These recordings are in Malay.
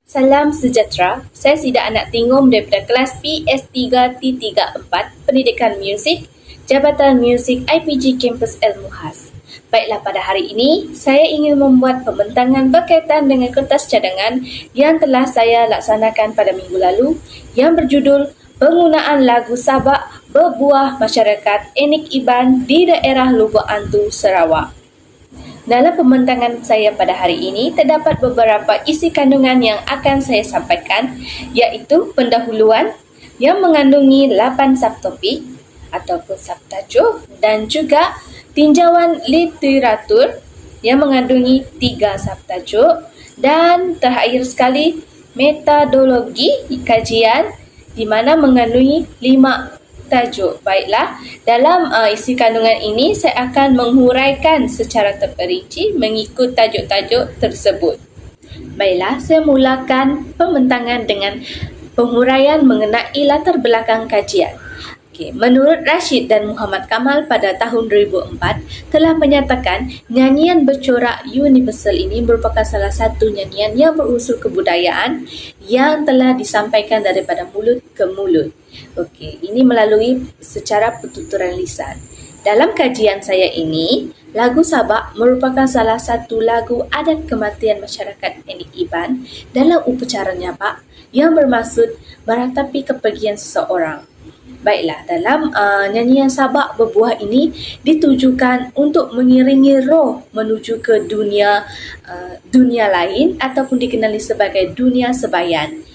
Salam sejahtera, saya Sida Anak Tingum daripada kelas PS3T34 Pendidikan Muzik, Jabatan Muzik IPG Kampus Al-Muhaz. Baiklah, pada hari ini, saya ingin membuat pembentangan berkaitan dengan kertas cadangan yang telah saya laksanakan pada minggu lalu yang berjudul Penggunaan Lagu Sabak Berbuah Masyarakat Enik Iban di Daerah Lubuk Antu, Sarawak. Dalam pembentangan saya pada hari ini, terdapat beberapa isi kandungan yang akan saya sampaikan, iaitu pendahuluan yang mengandungi 8 subtopik ataupun subtajuk dan juga tinjauan literatur yang mengandungi 3 subtajuk dan terakhir sekali metodologi kajian di mana mengandungi 5 tajuk. Baiklah, dalam isi kandungan ini saya akan menghuraikan secara terperinci mengikut tajuk-tajuk tersebut. Baiklah, saya mulakan pembentangan dengan penghuraian mengenai latar belakang kajian. Menurut Rashid dan Muhammad Kamal pada tahun 2004 telah menyatakan nyanyian bercorak universal ini merupakan salah satu nyanyian yang berunsur kebudayaan yang telah disampaikan daripada mulut ke mulut. Ini melalui secara pertuturan lisan. Dalam kajian saya ini, lagu Sabak merupakan salah satu lagu adat kematian masyarakat Enik Iban dalam upacara nyapak yang bermaksud meratapi kepergian seseorang. Baiklah, dalam nyanyian Sabak Berbuah ini ditujukan untuk mengiringi roh menuju ke dunia lain ataupun dikenali sebagai dunia sebayan.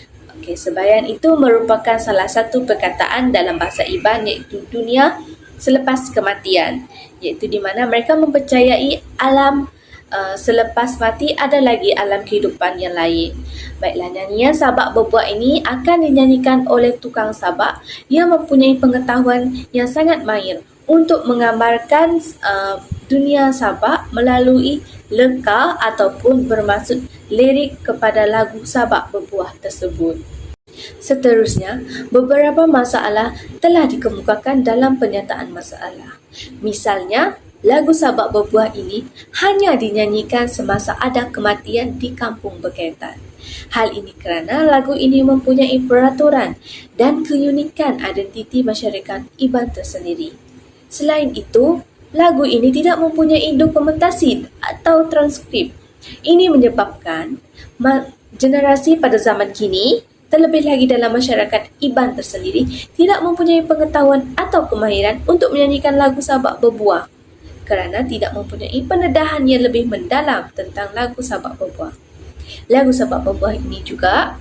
Sebayan itu merupakan salah satu perkataan dalam bahasa Iban iaitu dunia selepas kematian, iaitu di mana mereka mempercayai alam selepas mati ada lagi alam kehidupan yang lain. Baiklah, nyanyian Sabak Berbuah ini akan dinyanyikan oleh tukang sabak yang mempunyai pengetahuan yang sangat mahir untuk menggambarkan dunia sabak melalui leka ataupun bermaksud lirik kepada lagu Sabak Berbuah tersebut. Seterusnya, beberapa masalah telah dikemukakan dalam pernyataan masalah. Misalnya, lagu Sabak Berbuah ini hanya dinyanyikan semasa ada kematian di kampung berkaitan. Hal ini kerana lagu ini mempunyai peraturan dan keunikan identiti masyarakat Iban tersendiri. Selain itu, lagu ini tidak mempunyai dokumentasi atau transkrip. Ini menyebabkan generasi pada zaman kini, terlebih lagi dalam masyarakat Iban tersendiri, tidak mempunyai pengetahuan atau kemahiran untuk menyanyikan lagu Sabak Berbuah kerana tidak mempunyai pendedahan yang lebih mendalam tentang lagu Sabak Berbuah. Lagu Sabak Berbuah ini juga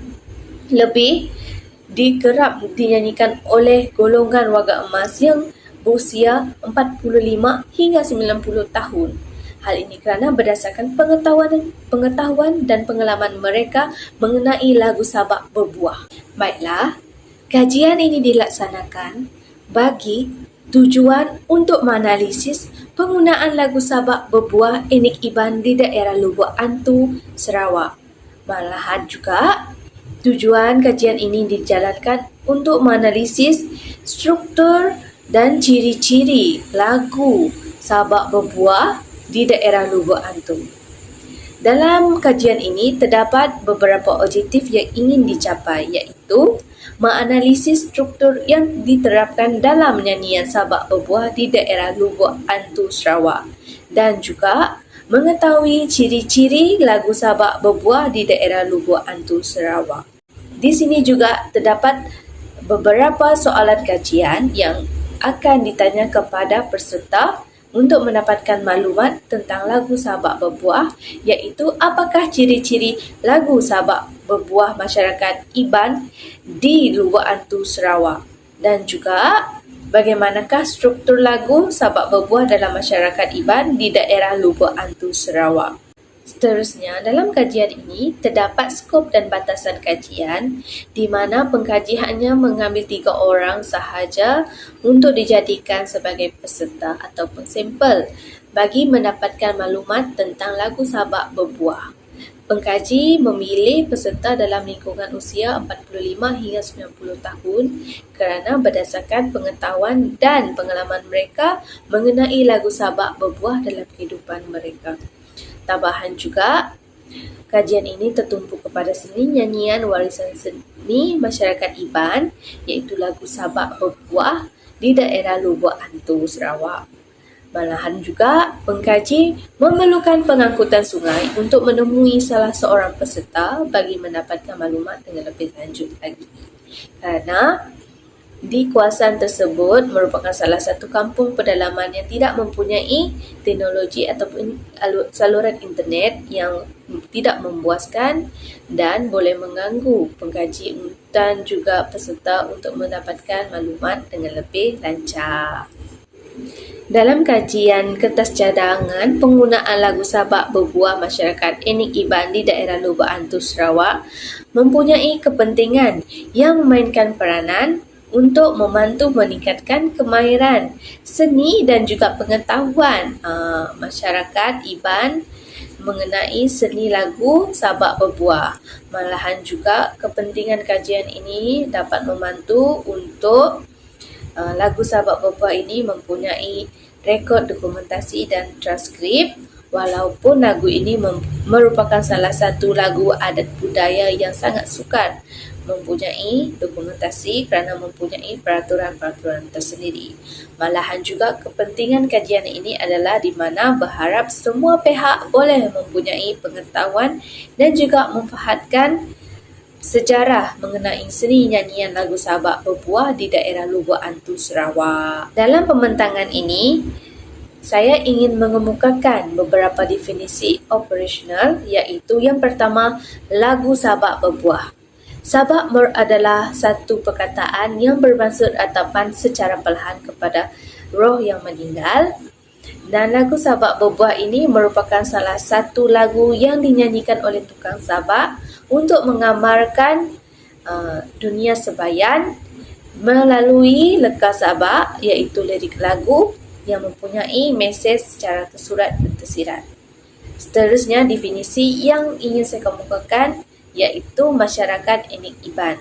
lebih dikerap dinyanyikan oleh golongan warga emas yang berusia 45 hingga 90 tahun. Hal ini kerana berdasarkan pengetahuan dan pengalaman mereka mengenai lagu Sabak Berbuah. Baiklah, kajian ini dilaksanakan bagi tujuan untuk menganalisis penggunaan lagu Sabak Berbuah Enik Iban di daerah Lubuk Antu, Sarawak. Malahan juga, tujuan kajian ini dijalankan untuk menganalisis struktur dan ciri-ciri lagu Sabak Berbuah di daerah Lubuk Antu. Dalam kajian ini terdapat beberapa objektif yang ingin dicapai, iaitu menganalisis struktur yang diterapkan dalam nyanyian Sabak Berbuah di daerah Lubuk Antu, Sarawak dan juga mengetahui ciri-ciri lagu Sabak Berbuah di daerah Lubuk Antu, Sarawak. Di sini juga terdapat beberapa soalan kajian yang akan ditanya kepada peserta untuk mendapatkan maklumat tentang lagu Sabak Berbuah, iaitu apakah ciri-ciri lagu Sabak Berbuah masyarakat Iban di Lubuk Antu, Sarawak, dan juga bagaimanakah struktur lagu Sabak Berbuah dalam masyarakat Iban di daerah Lubuk Antu, Sarawak. Seterusnya, dalam kajian ini terdapat skop dan batasan kajian di mana pengkaji hanya mengambil 3 orang sahaja untuk dijadikan sebagai peserta ataupun sampel bagi mendapatkan maklumat tentang lagu Sabak Berbuah. Pengkaji memilih peserta dalam lingkungan usia 45 hingga 90 tahun kerana berdasarkan pengetahuan dan pengalaman mereka mengenai lagu Sabak Berbuah dalam kehidupan mereka. Tambahan juga, Kajian ini tertumpu kepada seni nyanyian warisan seni masyarakat Iban, iaitu lagu Sabak Berbuah di daerah Lubuk Hantu, Sarawak. Malahan juga, pengkaji memerlukan pengangkutan sungai untuk menemui salah seorang peserta bagi mendapatkan maklumat dengan lebih lanjut lagi. Kerana di kawasan tersebut merupakan salah satu kampung pedalaman yang tidak mempunyai teknologi ataupun saluran internet yang tidak memuaskan dan boleh mengganggu pengkaji dan juga peserta untuk mendapatkan maklumat dengan lebih lancar. Dalam kajian kertas cadangan penggunaan lagu Sabak Berbuah masyarakat etnik Iban di daerah Lubuk Hantu, Sarawak mempunyai kepentingan yang memainkan peranan untuk membantu meningkatkan kemahiran seni dan juga pengetahuan masyarakat Iban mengenai seni lagu Sabak Berbuah. Malahan juga kepentingan kajian ini dapat membantu untuk lagu Sabak Berbuah ini mempunyai rekod dokumentasi dan transkrip, walaupun lagu ini merupakan salah satu lagu adat budaya yang sangat sukar mempunyai dokumentasi kerana mempunyai peraturan-peraturan tersendiri. Malahan juga kepentingan kajian ini adalah di mana berharap semua pihak boleh mempunyai pengetahuan dan juga memfahatkan sejarah mengenai seni nyanyian lagu Sabak Berbuah di daerah Lubuk Hantu, Sarawak. Dalam pembentangan ini, saya ingin mengemukakan beberapa definisi operasional, iaitu yang pertama, lagu Sabak Berbuah. Sabak adalah satu perkataan yang bermaksud atapan secara perlahan kepada roh yang meninggal. Dan lagu Sabak Berbuah ini merupakan salah satu lagu yang dinyanyikan oleh tukang sabak untuk menggambarkan dunia sebayan melalui leka sabak, iaitu lirik lagu yang mempunyai mesej secara tersurat dan tersirat. Seterusnya, definisi yang ingin saya kemukakan iaitu masyarakat etnik Iban.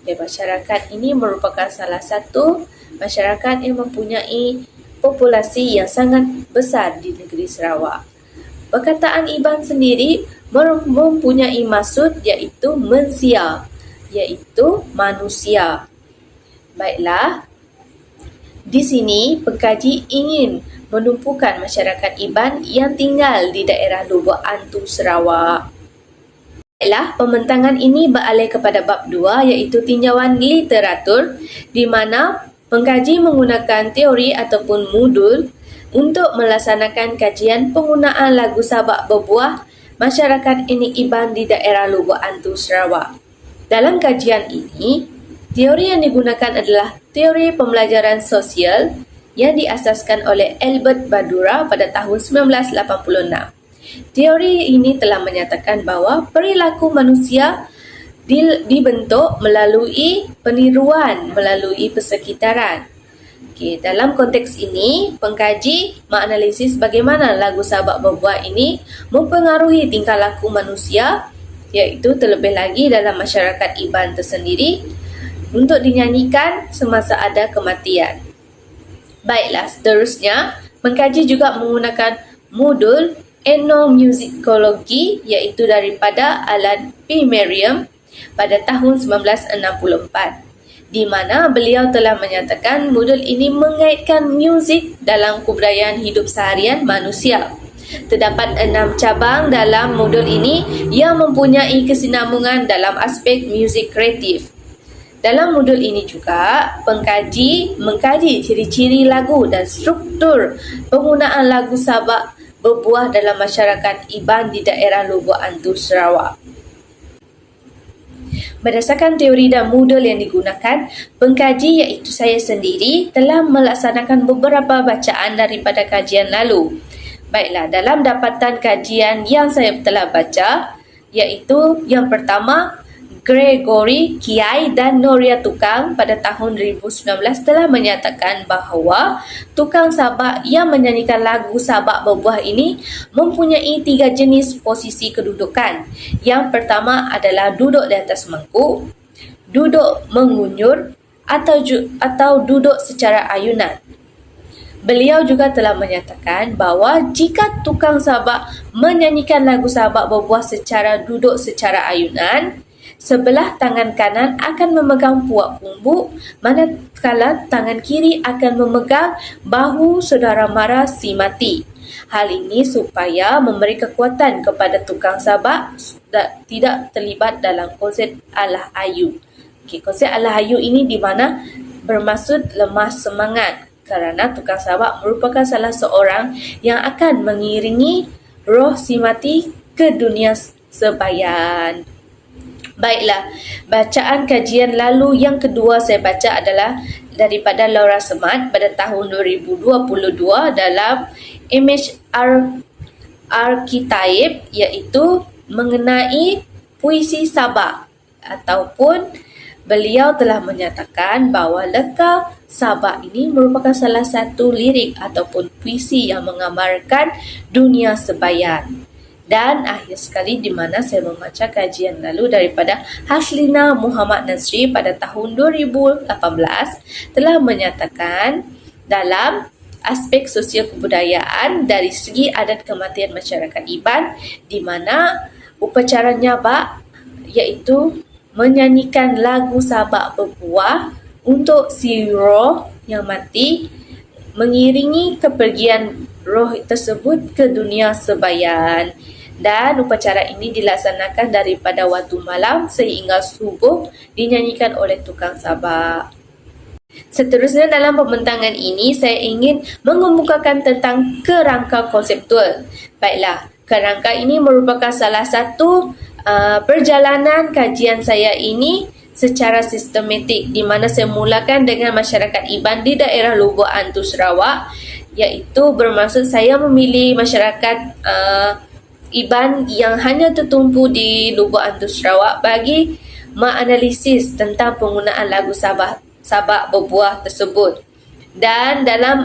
Masyarakat ini merupakan salah satu masyarakat yang mempunyai populasi yang sangat besar di negeri Sarawak. Perkataan Iban sendiri mempunyai maksud iaitu mensia, iaitu manusia. Baiklah, di sini pengkaji ingin menumpukan masyarakat Iban yang tinggal di daerah Lubuk Hantu, Sarawak. Baiklah, pembentangan ini beralih kepada bab 2 iaitu tinjauan literatur, di mana pengkaji menggunakan teori ataupun modul untuk melaksanakan kajian penggunaan lagu Sabak Berbuah masyarakat etnik Iban di daerah Lubuk Hantu, Sarawak. Dalam kajian ini, teori yang digunakan adalah teori pembelajaran sosial yang diasaskan oleh Albert Bandura pada tahun 1986. Teori ini telah menyatakan bahawa perilaku manusia dibentuk melalui peniruan melalui persekitaran. Dalam konteks ini, pengkaji menganalisis bagaimana lagu Sabak Berbuah ini mempengaruhi tingkah laku manusia, iaitu terlebih lagi dalam masyarakat Iban tersendiri untuk dinyanyikan semasa ada kematian. Baiklah, seterusnya, pengkaji juga menggunakan modul etnomusikologi iaitu daripada Alan P. Merriam pada tahun 1964, di mana beliau telah menyatakan modul ini mengaitkan muzik dalam kebudayaan hidup seharian manusia. Terdapat 6 cabang dalam modul ini yang mempunyai kesinambungan dalam aspek muzik kreatif. Dalam modul ini juga, pengkaji mengkaji ciri-ciri lagu dan struktur penggunaan lagu Sabak Berbuah dalam masyarakat Iban di daerah Lubuk Hantu, Sarawak. Berdasarkan teori dan modul yang digunakan, pengkaji iaitu saya sendiri telah melaksanakan beberapa bacaan daripada kajian lalu. Baiklah, dalam dapatan kajian yang saya telah baca, iaitu yang pertama, Gregory Kiai dan Noria Tukang pada tahun 2019 telah menyatakan bahawa tukang sabak yang menyanyikan lagu Sabak Berbuah ini mempunyai 3 jenis posisi kedudukan. Yang pertama adalah duduk di atas mangkuk, duduk mengunyur atau duduk secara ayunan. Beliau juga telah menyatakan bahawa jika tukang sabak menyanyikan lagu sabak berbuah secara duduk secara ayunan, sebelah tangan kanan akan memegang puak kumbuk, manakala tangan kiri akan memegang bahu saudara mara si mati. Hal ini supaya memberi kekuatan kepada tukang sabak tidak terlibat dalam konsep alah ayu. Konsep alah ayu ini di mana bermaksud lemah semangat kerana tukang sabak merupakan salah seorang yang akan mengiringi roh si mati ke dunia sebayan. Baiklah, bacaan kajian lalu yang kedua saya baca adalah daripada Laura Smart pada tahun 2022 dalam Image Archetype, iaitu mengenai puisi sabak, ataupun beliau telah menyatakan bahawa leka sabak ini merupakan salah satu lirik ataupun puisi yang menggambarkan dunia sebayan. Dan akhir sekali di mana saya membaca kajian lalu daripada Haslina Muhammad Nasri pada tahun 2018 telah menyatakan dalam aspek sosial kebudayaan dari segi adat kematian masyarakat Iban di mana upacara nyabak iaitu menyanyikan lagu sabak berbuah untuk si roh yang mati mengiringi kepergian roh tersebut ke dunia sebayan. Dan upacara ini dilaksanakan daripada waktu malam sehingga subuh dinyanyikan oleh tukang sabak. Seterusnya dalam pembentangan ini saya ingin mengemukakan tentang kerangka konseptual. Baiklah, kerangka ini merupakan salah satu perjalanan kajian saya ini secara sistematik di mana saya mulakan dengan masyarakat Iban di daerah Lubuk Antu Sarawak, iaitu bermaksud saya memilih masyarakat Iban yang hanya tertumpu di Lubuk Antu Sarawak bagi menganalisis tentang penggunaan lagu sabak berbuah tersebut. Dan dalam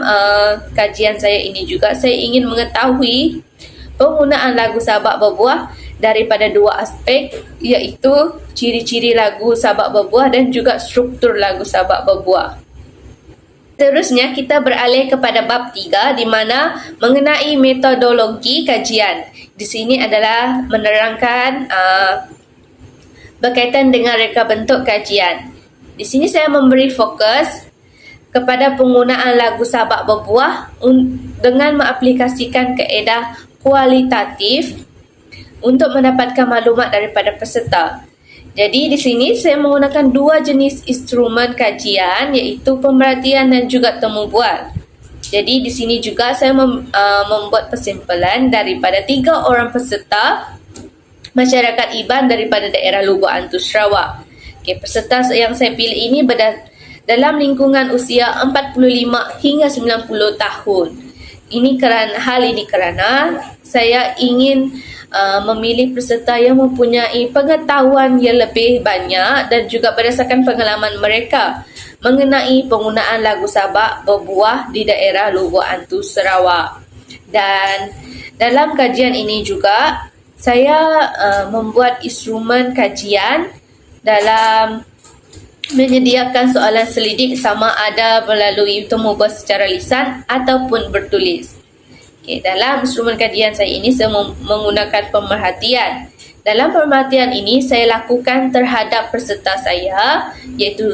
kajian saya ini juga saya ingin mengetahui penggunaan lagu sabak berbuah daripada dua aspek, iaitu ciri-ciri lagu sabak berbuah dan juga struktur lagu sabak berbuah. Seterusnya kita beralih kepada bab 3 di mana mengenai metodologi kajian. Di sini adalah menerangkan berkaitan dengan reka bentuk kajian. Di sini saya memberi fokus kepada penggunaan lagu sabak berbuah dengan mengaplikasikan kaedah kualitatif untuk mendapatkan maklumat daripada peserta. Jadi di sini saya menggunakan dua jenis instrumen kajian, iaitu pemerhatian dan juga temu bual. Jadi di sini juga saya membuat kesimpulan daripada 3 orang peserta masyarakat Iban daripada daerah Lubuk Antu Sarawak. Peserta yang saya pilih ini dalam lingkungan usia 45 hingga 90 tahun. Hal ini kerana saya ingin memilih peserta yang mempunyai pengetahuan yang lebih banyak dan juga berdasarkan pengalaman mereka mengenai penggunaan lagu sabak berbuah di daerah Lubuk Antu Sarawak. Dan dalam kajian ini juga saya membuat instrumen kajian dalam menyediakan soalan selidik sama ada melalui temu bual secara lisan ataupun bertulis. Dalam instrumen kajian saya ini saya menggunakan pemerhatian. Dalam pemerhatian ini saya lakukan terhadap peserta saya, iaitu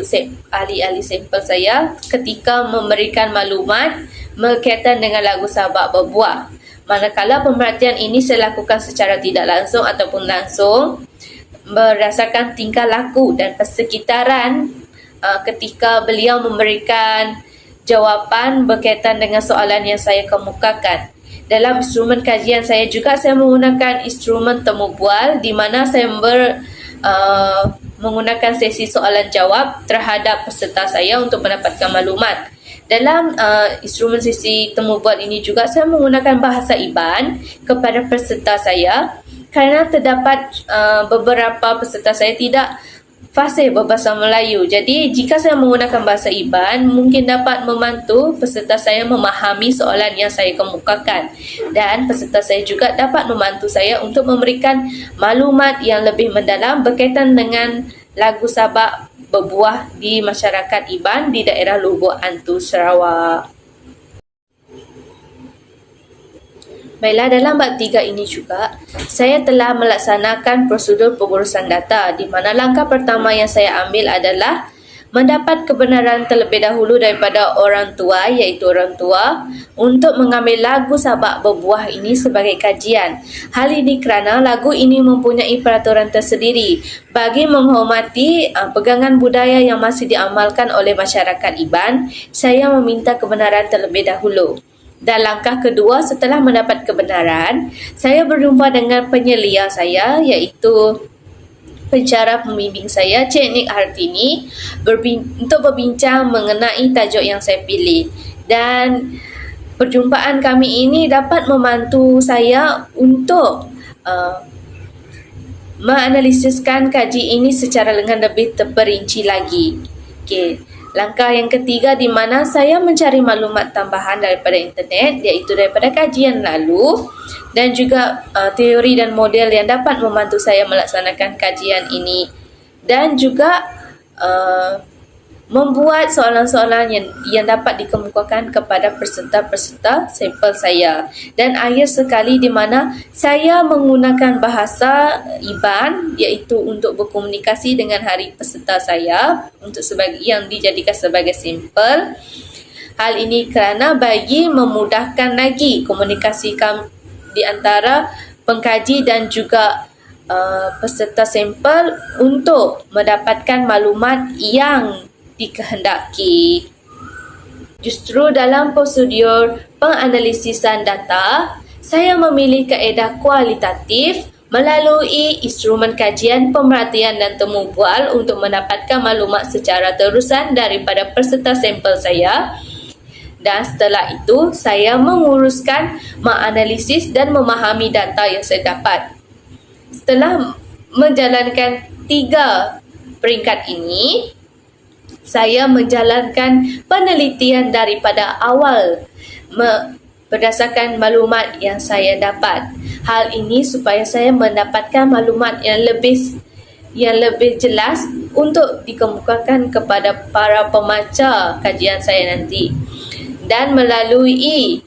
ahli-ahli sampel saya ketika memberikan maklumat berkaitan dengan lagu sabak berbuah. Manakala pemerhatian ini saya lakukan secara tidak langsung ataupun langsung berdasarkan tingkah laku dan persekitaran ketika beliau memberikan jawapan berkaitan dengan soalan yang saya kemukakan. Dalam instrumen kajian saya juga saya menggunakan instrumen temu bual di mana saya menggunakan sesi soalan jawab terhadap peserta saya untuk mendapatkan maklumat. Dalam instrumen sesi temu bual ini juga saya menggunakan bahasa Iban kepada peserta saya kerana terdapat beberapa peserta saya tidak fasih berbahasa Melayu. Jadi jika saya menggunakan bahasa Iban mungkin dapat membantu peserta saya memahami soalan yang saya kemukakan, dan peserta saya juga dapat membantu saya untuk memberikan maklumat yang lebih mendalam berkaitan dengan lagu sabak berbuah di masyarakat Iban di daerah Lubuk Antu Sarawak. Baiklah, dalam bab 3 ini juga, saya telah melaksanakan prosedur pengurusan data di mana langkah pertama yang saya ambil adalah mendapat kebenaran terlebih dahulu daripada orang tua, iaitu orang tua, untuk mengambil lagu Sabak Berbuah ini sebagai kajian. Hal ini kerana lagu ini mempunyai peraturan tersendiri bagi menghormati pegangan budaya yang masih diamalkan oleh masyarakat Iban. Saya meminta kebenaran terlebih dahulu. Dan langkah kedua, setelah mendapat kebenaran, saya berjumpa dengan penyelia saya, iaitu pencara pembimbing saya, Cik Nik Hartini, untuk berbincang mengenai tajuk yang saya pilih. Dan perjumpaan kami ini dapat membantu saya untuk menganalisiskan kaji ini secara dengan lebih terperinci lagi. Okey. Langkah yang ketiga di mana saya mencari maklumat tambahan daripada internet, iaitu daripada kajian lalu dan juga teori dan model yang dapat membantu saya melaksanakan kajian ini, dan juga membuat soalan-soalan yang dapat dikemukakan kepada peserta-peserta sampel saya. Dan akhir sekali di mana saya menggunakan bahasa Iban, iaitu untuk berkomunikasi dengan hari peserta saya untuk yang dijadikan sebagai sampel. Hal ini kerana bagi memudahkan lagi komunikasi di antara pengkaji dan juga peserta sampel untuk mendapatkan maklumat yang dikehendaki. Justru dalam prosedur penganalisisan data, saya memilih kaedah kualitatif melalui instrumen kajian, pemerhatian dan temu bual untuk mendapatkan maklumat secara terusan daripada peserta sampel saya. Dan setelah itu, saya menguruskan, menganalisis dan memahami data yang saya dapat. Setelah menjalankan 3 peringkat ini, saya menjalankan penelitian daripada awal berdasarkan maklumat yang saya dapat. Hal ini supaya saya mendapatkan maklumat yang lebih jelas untuk dikemukakan kepada para pembaca kajian saya nanti. Dan melalui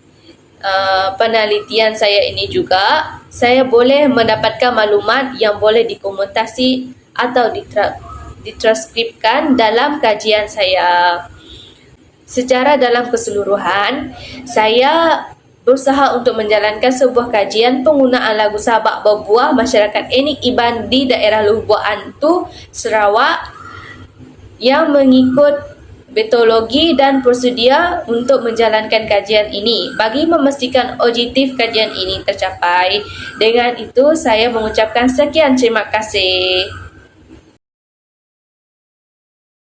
penelitian saya ini juga, saya boleh mendapatkan maklumat yang boleh dikomutasi atau ditranskripkan dalam kajian saya. Secara dalam keseluruhan, saya berusaha untuk menjalankan sebuah kajian penggunaan lagu Sabak Berbuah masyarakat etnik Iban di daerah Lubuk Antu, Sarawak, yang mengikut metodologi dan prosedur untuk menjalankan kajian ini bagi memastikan objektif kajian ini tercapai. Dengan itu, saya mengucapkan sekian terima kasih.